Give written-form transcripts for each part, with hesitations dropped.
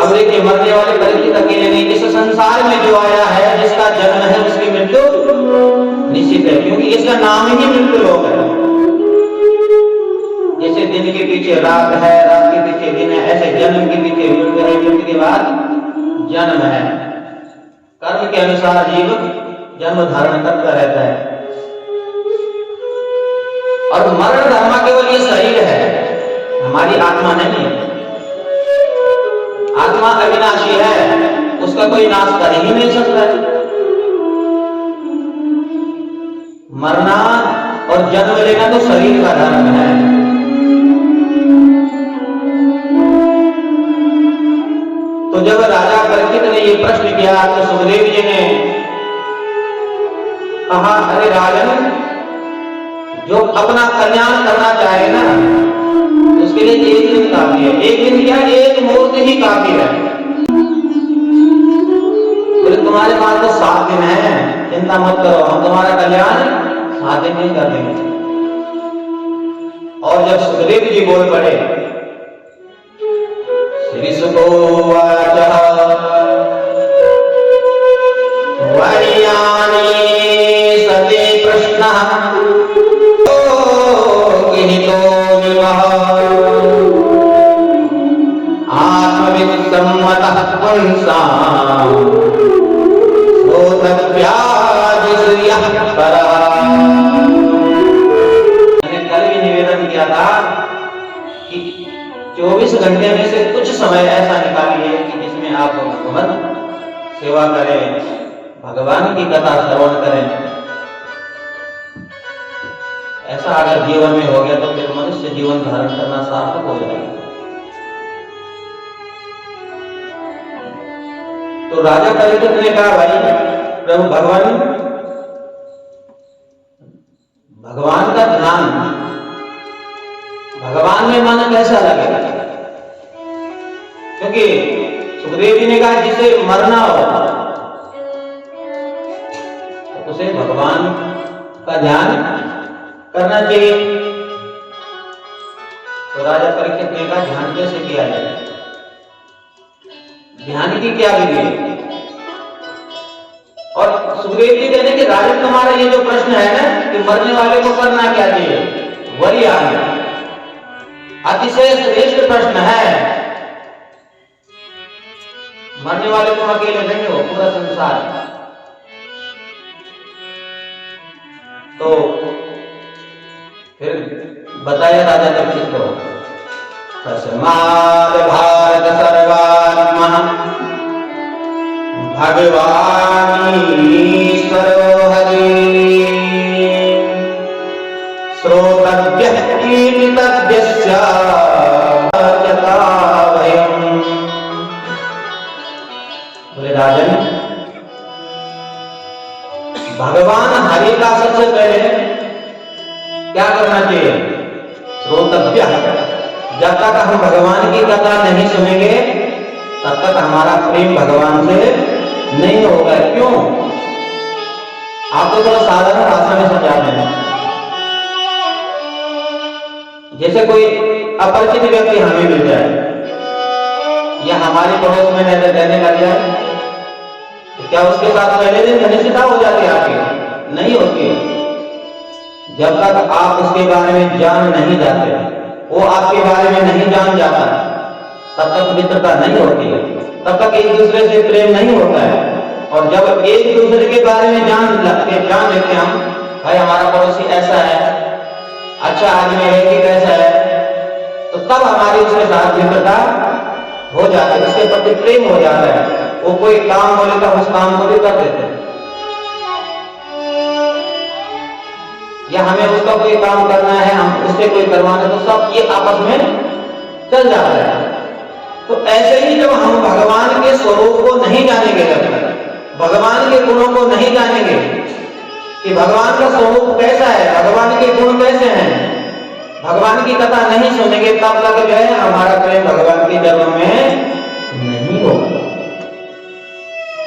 अब देखिए, मरने वाले परीक्षित अकेले नहीं, इस संसार में जो आया है, जिसका जन्म है, उसकी मृत्यु निश्चित है, क्योंकि इसका नाम ही मृत्यु लोक है। जैसे दिन के पीछे रात है, रात के पीछे दिन है, ऐसे जन्म के पीछे मृत्यु है, मृत्यु के बाद जन्म है। कर्म के अनुसार जीव जन्म धारण करता रहता है। और मरण धर्म केवल ये शरीर है, हमारी आत्मा नहीं है। आत्मा अविनाशी है, उसका कोई नाश कर ही नहीं सकता है। मरना और जन्म लेना तो शरीर का धर्म है। तो जब राजा परीक्षित ने ये प्रश्न किया तो सुखदेव जी ने कहा, अरे राजन, जो अपना कल्याण करना चाहे ना, उसके लिए एक दिन काफी है। एक दिन क्या, एक मुहूर्त ही काफी है। बोले तुम्हारे पास तो 7 दिन है, चिंता मत करो, हम तुम्हारा कल्याण 7 दिन में कर देंगे। और जब सुखदेव जी बोल पड़े, श्री सुकोवाच वैयानी सते प्रश्नः आत्मविसम्मतः पुंसां श्रोतव्याजिश्रियः परः। मैंने कल भी निवेदन किया था कि 24 घंटे में से कुछ समय ऐसा निकालिए कि जिसमें आप भगवत सेवा करें, भगवान की कथा श्रवण करें। ऐसा अगर जीवन में हो गया तो फिर मनुष्य जीवन धारण करना सार्थक हो जाएगा। तो राजा परीक्षित ने कहा, भाई प्रभु भगवान का ध्यान, भगवान में मन कैसा लगेगा? क्योंकि सुखदेव जी ने कहा, जिसे मरना हो तो उसे भगवान का ध्यान करना चाहिए। तो राजा परीक्षित ने कहा, ध्यान कैसे किया जाए? ध्यान की क्या विधि है? और सुखदेव जी कहते हैं कि राजन, तुम्हारा ये जो प्रश्न है ना कि मरने वाले को करना क्या चाहिए, वही आगे अतिशय श्रेष्ठ प्रश्न है। मरने वाले तुम अकेले नहीं हो, पूरा संसार। तो फिर बताया राजा परीक्षित को, तस्मात् भारत सर्वात्मः भगवान् ईश्वरो हरिः श्रोतव्यः कीर्तितव्यस्य चतावयम्। बोले राजन, भगवान हरि का सबसे पहले क्या करना चाहिए? श्रोतव्य। जब तक हम भगवान की कथा नहीं सुनेंगे तब तक हमारा प्रेम भगवान से नहीं होगा। क्यों? आप तो थोड़ा साधारण भाषा में समझा दें। जैसे कोई अपरिचित व्यक्ति हमें मिल जाए या हमारे पड़ोस में रहने लग जाए, तो क्या उसके साथ पहले दिन घनिष्ठता हो जाती है आपकी? नहीं होती। जब तक आप उसके बारे में जान नहीं जाते, वो आपके बारे में नहीं जान जाता, तब तक मित्रता नहीं होती है, तब तक एक दूसरे से प्रेम नहीं होता है। और जब एक दूसरे के बारे में जान लेते हैं हम, भाई हमारा पड़ोसी ऐसा है, अच्छा आदमी है कि कैसा है, तो तब हमारी उसके साथ मित्रता हो जाती है, उसके प्रति प्रेम हो जाता है। वो कोई काम बोले तो उस काम को भी कर देते हैं, या हमें उसका कोई काम करना है, हम उससे कोई करवाना, तो सब ये आपस में चल जाता है। तो ऐसे ही जब हम भगवान के स्वरूप को नहीं जानेंगे, जब भगवान के गुणों को नहीं जानेंगे कि भगवान का स्वरूप कैसा है, भगवान के गुण कैसे हैं, भगवान की कथा नहीं सुनेंगे, तब तक जो है हमारा प्रेम भगवान के चरणों में नहीं होगा।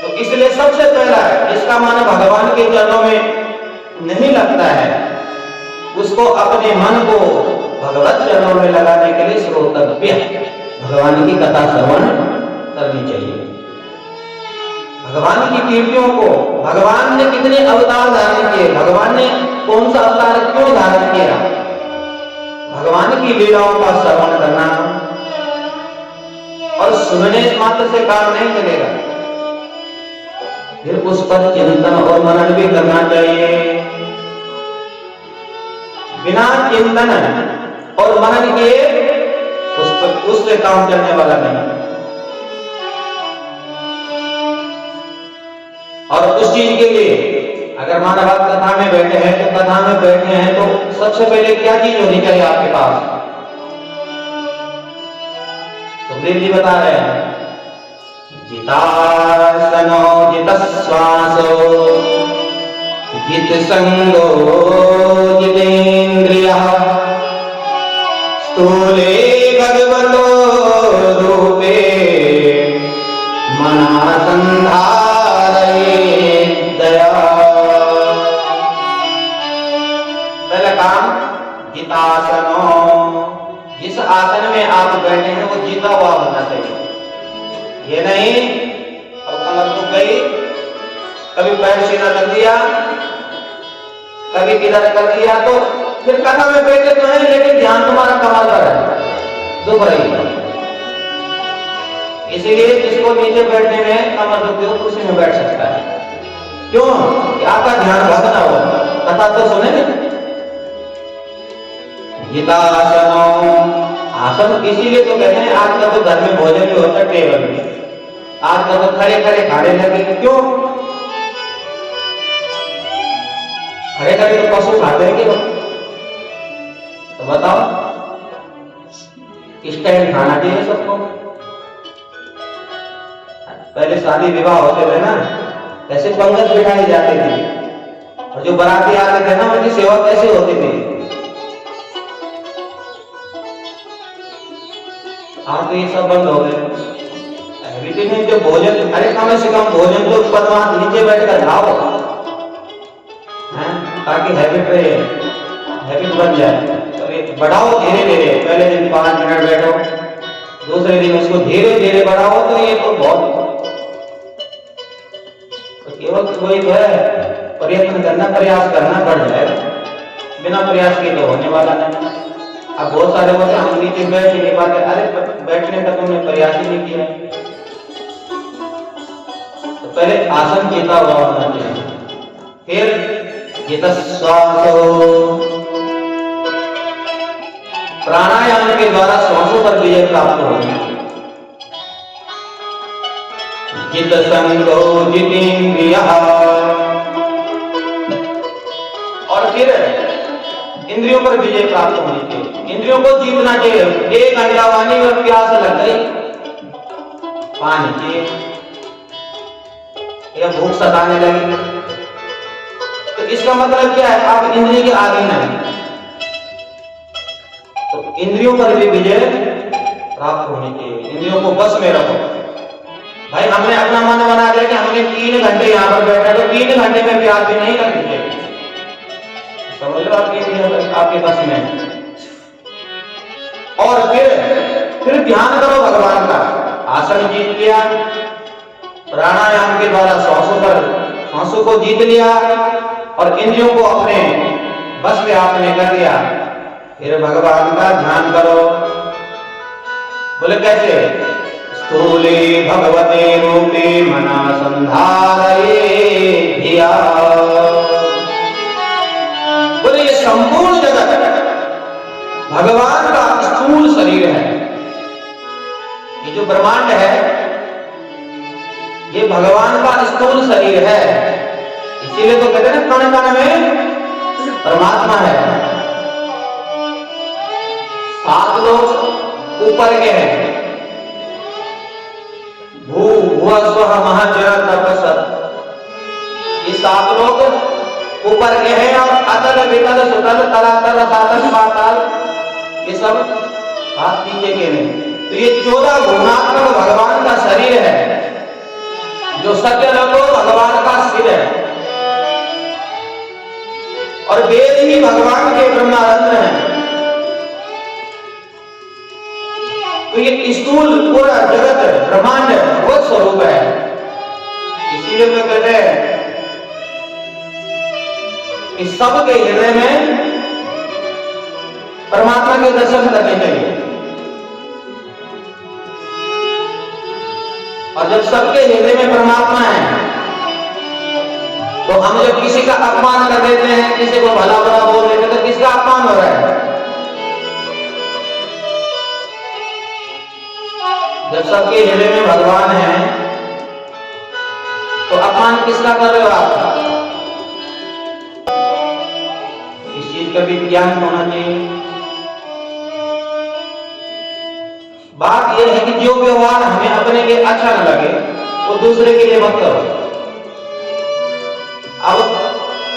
तो इसलिए सबसे पहला जिसका मन भगवान के चरणों में नहीं लगता है, उसको अपने मन को भगवत चरणों में लगाने के लिए श्रोतव्य, भगवान की कथा श्रवण करनी चाहिए। भगवान की कीर्तियों को, भगवान ने कितने अवतार धारण किए, भगवान ने कौन सा अवतार क्यों धारण किया, भगवान की लीलाओं का श्रवण करना और सुनने मात्र से काम नहीं चलेगा, फिर उस पर चिंतन और मनन भी करना चाहिए। बिना चिंतन और मनन किए उससे काम चलने वाला नहीं। और उस चीज के लिए अगर मानव कथा में बैठे हैं तो कथा में बैठे हैं तो सबसे पहले क्या चीज होनी चाहिए आपके पास? सुखदेव जी बता रहे हैं, जितासनो जितश्वासो जितसंगो जितेन्द्रियः स्थूले भगवतो रूपे मनासंधारये दया। पहला काम जितासनो, जिस आसन में आप बैठे हैं वो जीता हुआ होना चाहिए। ये नहीं अब कमर दुख गई, कभी पैर सीधा कर दिया, कभी किधर कर दिया, तो फिर कथा में बैठे तो है लेकिन ध्यान तुम्हारा कमर पर है, दुख रही है। इसीलिए जिसको नीचे बैठने में कमर दुखती हो तो उसी में बैठ सकता है। क्यों? आपका ध्यान भटना हो, कथा तो सुने। जितासनो, आसन इसीलिए तो कहते हैं आजकल तो घर में भोजन भी होता है टेबल में, आजकल तो खड़े खड़े खाने लगे। क्यों? खड़े खड़े तो पशु खाते हैं क्यों? तो बताओ, स्टैंड खाना चाहिए सबको। पहले शादी विवाह होते थे ना, ऐसे पंगत बिठाई जाती थी और जो बाराती आते थे ना उनकी सेवा कैसे होती थी। आज तो ये सब बंद हो गए। रीति जो भोजन, अरे कम से कम भोजन तो ऊपर वहां नीचे बैठकर खाओ, ताकि हैबिट बन जाए। तो बढ़ाओ धीरे धीरे, पहले दिन 5 मिनट बैठो, दूसरे दिन उसको धीरे धीरे बढ़ाओ, तो ये तो बहुत, तो केवल कोई तो है प्रयत्न करना, प्रयास करना पड़ जाए, बिना प्रयास के तो होने वाला नहीं। अब बहुत सारे होते हम नीचे बैठ नहीं पाते, अरे बैठने का तुमने प्रयास ही नहीं किया। तो पहले आसन जीता हुआ होना चाहिए, फिर जितश्वासो, प्राणायाम के द्वारा श्वासों पर विजय प्राप्त होगी। जितसंगो जितेन्द्रियः, और फिर इंद्रियों पर विजय प्राप्त होनी चाहिए, इंद्रियों को जीतना चाहिए। एक घंटा पानी और प्यास लग गई, पानी चाहिए, या भूख सताने लगी, तो इसका मतलब क्या है? आप इंद्रिय के आगे नहीं, तो इंद्रियों पर भी विजय प्राप्त होनी चाहिए। इंद्रियों को बस में रखो। भाई हमने अपना मन बना दिया कि हमने 3 घंटे यहाँ पर बैठा, तो 3 घंटे में प्यास भी नहीं लगनी चाहिए, समझ लो आपके बस में। और फिर ध्यान करो भगवान का, आसन जीत लिया, प्राणायाम के द्वारा श्वासों को जीत लिया और इंद्रियों को अपने बस में आपने कर लिया, फिर भगवान का ध्यान करो। बोले कैसे? स्थूले भगवते रूपे मना संधारये धिया। बोले ये संपूर्ण जगत भगवान का स्थूल शरीर है, ये जो ब्रह्मांड है ये भगवान का स्थूल शरीर है। इसीलिए तो कहते हैं कण कण में परमात्मा है। 7 लोग ऊपर के हैं, भू भुव स्वः महज्जर तपसत्, ये 7 लोग ऊपर के हैं, और अतल वितल सुतल तलातल रसातल पाताल ये सब हाथ नीचे के नहीं। तो ये 14 गुणात्मक भगवान का शरीर है, जो सत्य रखो भगवान का सिर है, और वेद ही भगवान के ब्रह्मानंद हैं। तो ये स्थूल पूरा जगत ब्रह्मांड भगवत स्वरूप है। इसीलिए मैं कहते हैं कि सबके हृदय में परमात्मा के दर्शन करने चाहिए। और जब सबके हृदय में परमात्मा है तो हम जब किसी का अपमान कर देते हैं, किसी को भला बुरा बोल देते हैं, तो किसका अपमान हो रहा है? जब सबके हृदय में भगवान है तो अपमान किसका कर रहे हो आप? इस चीज का भी ज्ञान होना चाहिए। बात यह है कि जो व्यवहार हमें अपने लिए अच्छा न लगे वो दूसरे के लिए मत करो। अब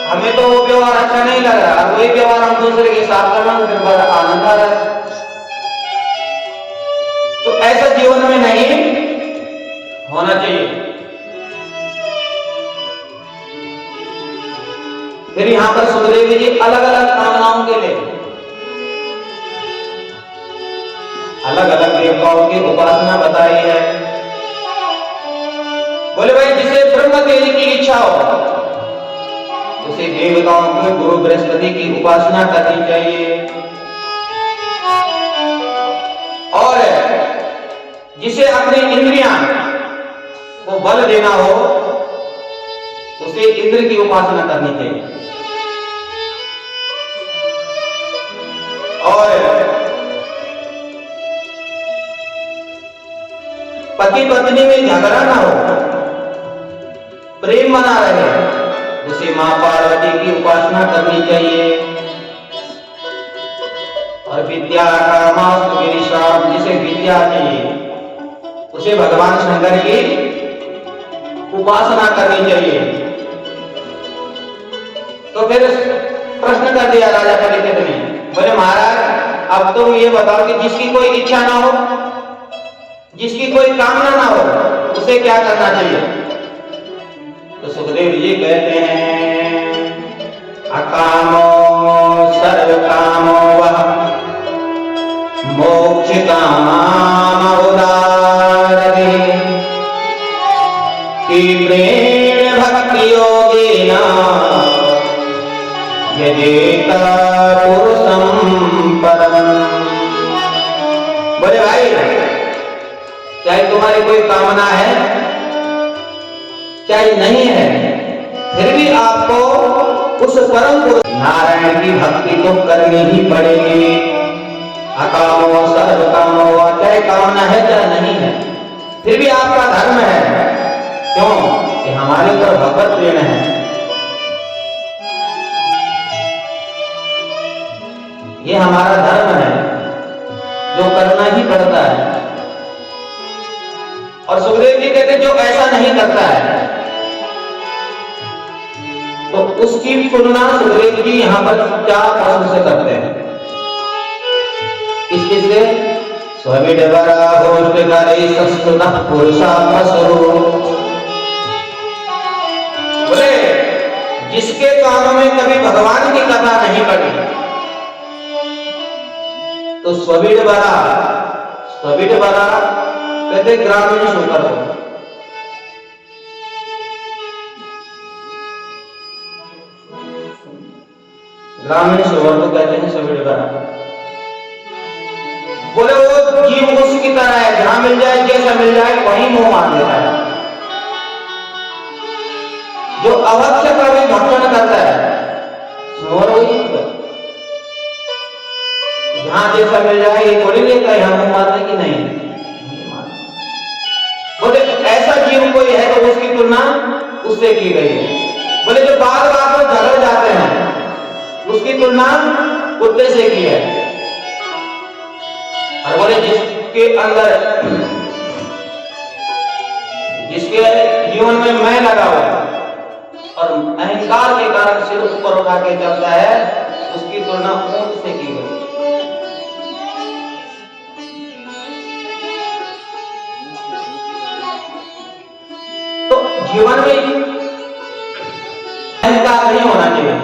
हमें तो वो व्यवहार अच्छा नहीं लग रहा, वही व्यवहार हम दूसरे के साथ करना, फिर बड़ा आनंद आ रहा है। तो ऐसा जीवन में नहीं होना चाहिए। फिर यहां पर सुखदेव जी अलग अलग कामनाओं के लिए अलग अलग देवताओं की उपासना बताई है। बोले भाई जिसे ब्रह्म तेज की इच्छा हो उसे देवताओं के गुरु बृहस्पति की उपासना करनी चाहिए। और जिसे अपनी इंद्रियां को बल देना हो उसे इंद्र की उपासना करनी चाहिए। और पति पत्नी में झगड़ा ना हो, प्रेम बना रहे, उसे मां पार्वती की उपासना करनी चाहिए। और विद्या कामास्तु गिरीशाम, जिसे विद्या चाहिए उसे भगवान शंकर की उपासना करनी चाहिए। तो फिर प्रश्न कर दिया राजा परीक्षित ने, बोले महाराज अब तुम ये बताओ कि जिसकी कोई इच्छा ना हो, जिसकी कोई कामना ना हो, उसे क्या करना चाहिए? तो सुखदेव जी कहते हैं अकामो सर्व कामो वह मोक्ष काम उदारते तीव्रेण भक्ति योगेन यजेता पुरुषं परम। बोले भाई चाहे तुम्हारी कोई कामना है चाहे नहीं है, फिर भी आपको उस परम पुरुष नारायण की भक्ति तो करनी ही पड़ेगी। अकामो सर्व कामो, चाहे कामना है चाहे नहीं है, फिर भी आपका धर्म है। क्यों? कि हमारे ऊपर भगवत प्रेम है। ये हमारा धर्म है जो करना ही पड़ता है। और सुखदेव जी कहते जो ऐसा नहीं करता है तो उसकी तुलना सुखदेव जी यहां पर क्या प्रश्न से करते हैं? किसके से? स्वविडवरा होष्टकारे संस्कृतः पुरुषापसरो। बोले जिसके कानों में कभी भगवान की कथा नहीं पड़ी तो स्वविडवरा, स्वविडवरा कहते ग्रामीण शोकर हो। ग्रामीण शोकर को कहते हैं स्वविडवरा। बोले वो जीव उसकी तरह है, जहां मिल जाए जैसा मिल जाए वहीं मुंह मार देता है। जो अवश्य का भी भक्षण करता है और वही जहां जैसा मिल जाए ये थोड़ी लेता है हम मुंह मारने की नहीं। बोले ऐसा जीव कोई है तो उसकी तुलना उससे की गई है। बोले जो बार बार में झगड़ जाते हैं उसकी तुलना कुत्ते से की है। और बोले जिसके अंदर, जिसके जीवन में मैं लगा हुआ और अहंकार के कारण सिर ऊपर उठा के चलता है उसकी तुलना ऊंट से की गई। तो जीवन में अहंकार नहीं होना चाहिए।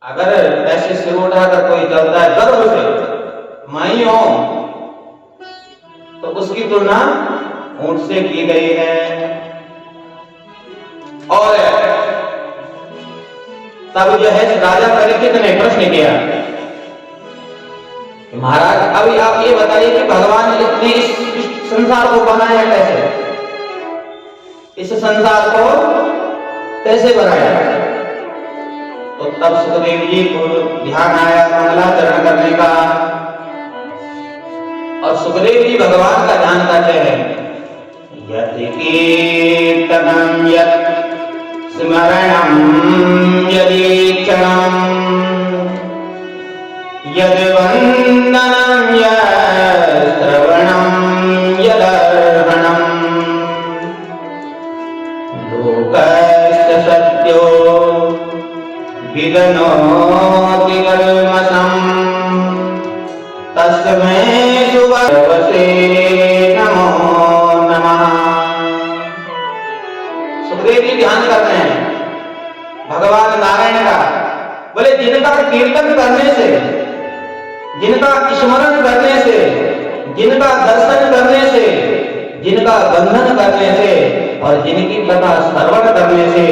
अगर ऐसे सिर उठाकर कोई चलता है गर्व से मैं ही हूं तो उसकी तुलना ऊंट से की गई है। और तब जो है राजा परीक्षित ने प्रश्न किया, महाराज अभी आप ये बताइए कि भगवान ने इस संसार को बनाया कैसे, इस संसार को कैसे बनाया? तो तब सुखदेव जी को ध्यान आया मंगलाचरण करने का, और सुखदेव जी भगवान का ध्यान करते हैं। यदि कीर्तनम यत् स्मरणम यदीक्षणम यद् वन्दनम यत् श्रवणम यदर्हणम लोकस्य सत्यो विदनोति कल्मषम् तस्मै सुभगवते नमो नमः। सुखदेव जी ध्यान करते हैं भगवान नारायण का। बोले जिनका कीर्तन करने से, जिनका स्मरण करने से, जिनका दर्शन करने से, जिनका बंधन करने से और जिनकी कथा श्रवण करने से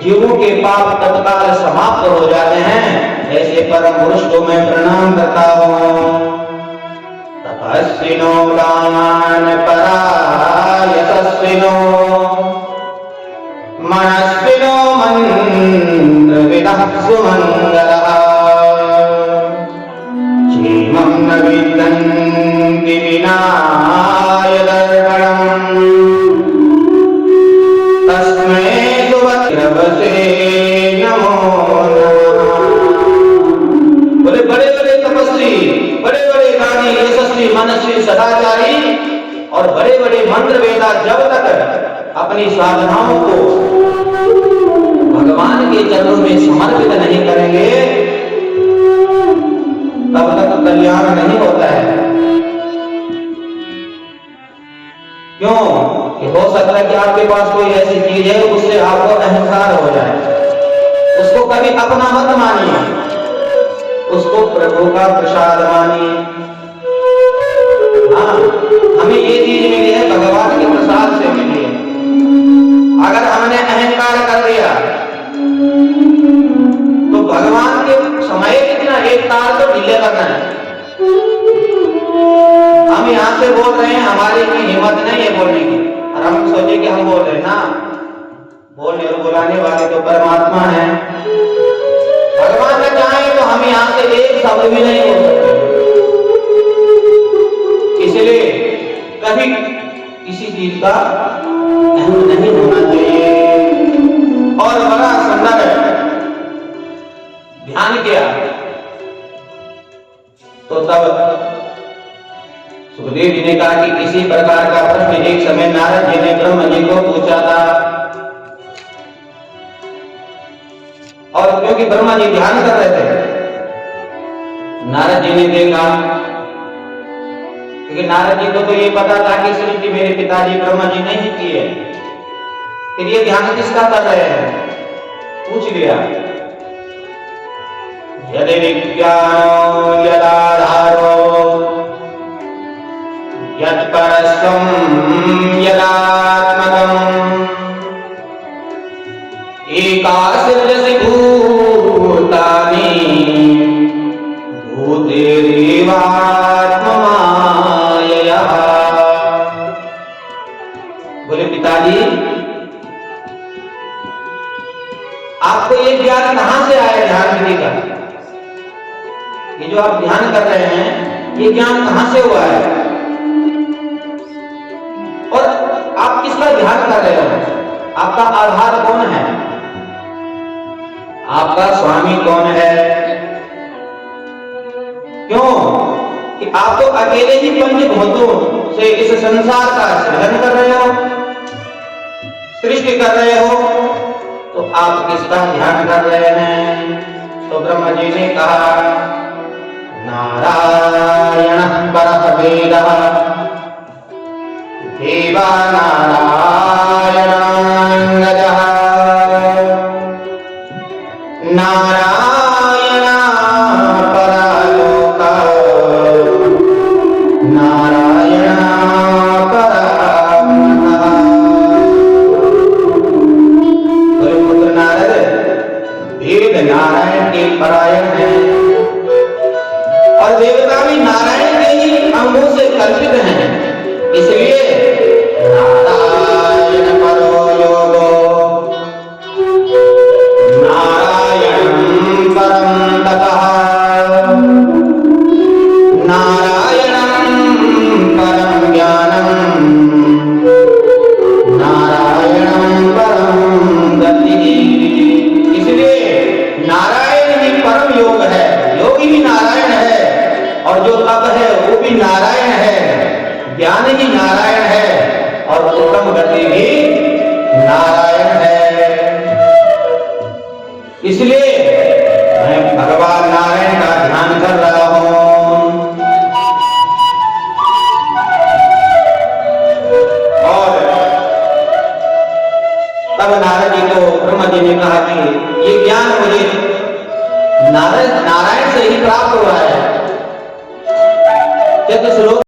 जीवों के पाप तत्काल समाप्त हो जाते हैं, ऐसे परम पुरुष को मैं प्रणाम करता हूँ। तपस्विनो दान परा यशस्विनो मनस्विनो मंत्रविदः सुमंगलः क्षेमं न विदन्ति विना यदर्पणम् तस्मै सुभद्रवते नमो नमः। बोले बड़े बड़े तपस्वी, बड़े बड़े ज्ञानी, यशस्वी, मनस्वी, सदाचारी और बड़े बड़े मंत्र वेदा जब तक अपनी साधनाओं को भगवान के चरणों में समर्पित नहीं करेंगे तब तक कल्याण नहीं होता है। क्यों? कि हो सकता है कि आपके पास कोई ऐसी चीज है उससे आपको अहंकार हो जाए, उसको कभी अपना मत मानिए, उसको प्रभु का प्रसाद मानिए। हाँ, हमें ये चीज मिली है भगवान के प्रसाद से मिली है। अगर हमने अहंकार कर दिया तो भगवान के समय कितना एक तार तो ढीले करना है। हम यहां से बोल रहे हैं, हमारी इतनी हिम्मत नहीं है बोलने की, और हम सोचे कि हम बोल रहे हैं ना, बोलने और बुलाने वाले तो परमात्मा है। भगवान ने चाहे तो हम यहां से एक शब्द भी नहीं बोल सकते। इसलिए कभी किसी चीज का अहम नहीं होना चाहिए। और बड़ा सुंदर ध्यान किया तो तब सुखदेव जी ने कहा कि किसी प्रकार का प्रश्न एक समय नारद जी ने ब्रह्म जी को पूछा था, और क्योंकि ब्रह्मा जी ध्यान कर रहे थे, नारद जी ने देखा, क्योंकि नारद जी को तो ये पता था कि सृष्टि मेरे पिताजी ब्रह्मा जी नहीं की है, फिर ये ध्यान किसका कर रहे हैं, पूछ लिया। यदि विज्ञानो यदाधारो यत्परस्त्वं यदात्मकम् एकासृजसि भूतानि भूतेरेवात्ममायया। बोले पिताजी आपको ये ज्ञान कहां से आया ध्यान विधि का? ये जो आप ध्यान कर रहे हैं ये ज्ञान कहां से हुआ है? और आप किसका ध्यान कर रहे हो? आपका आधार कौन है? आपका स्वामी कौन है? क्यों कि आप तो अकेले ही पंचभूतों से इस संसार का सृजन कर रहे हो, सृष्टि कर रहे हो, तो आप किसका ध्यान कर रहे हैं? तो ब्रह्मा जी ने कहा नारायण परः वेदः देवा नारायणांगजः नारायण परालोकः नारायण कल्पित हैं, इसलिए नारायण परो योगो नारायणं परं तपः नारायणं परं ज्ञानं नारायणं परं गतिः। इसलिए नारायण ही परम योग है, योगी भी नारायण है, और जो तप है वो भी नारायण है, ज्ञान ही नारायण है, और उत्तम गति भी नारायण है। इसलिए मैं भगवान नारायण का ध्यान कर रहा हूं। और तब नारद जी को ब्रह्मा जी ने कहा कि ये ज्ञान मुझे नारायण से ही प्राप्त हुआ है। श्लोक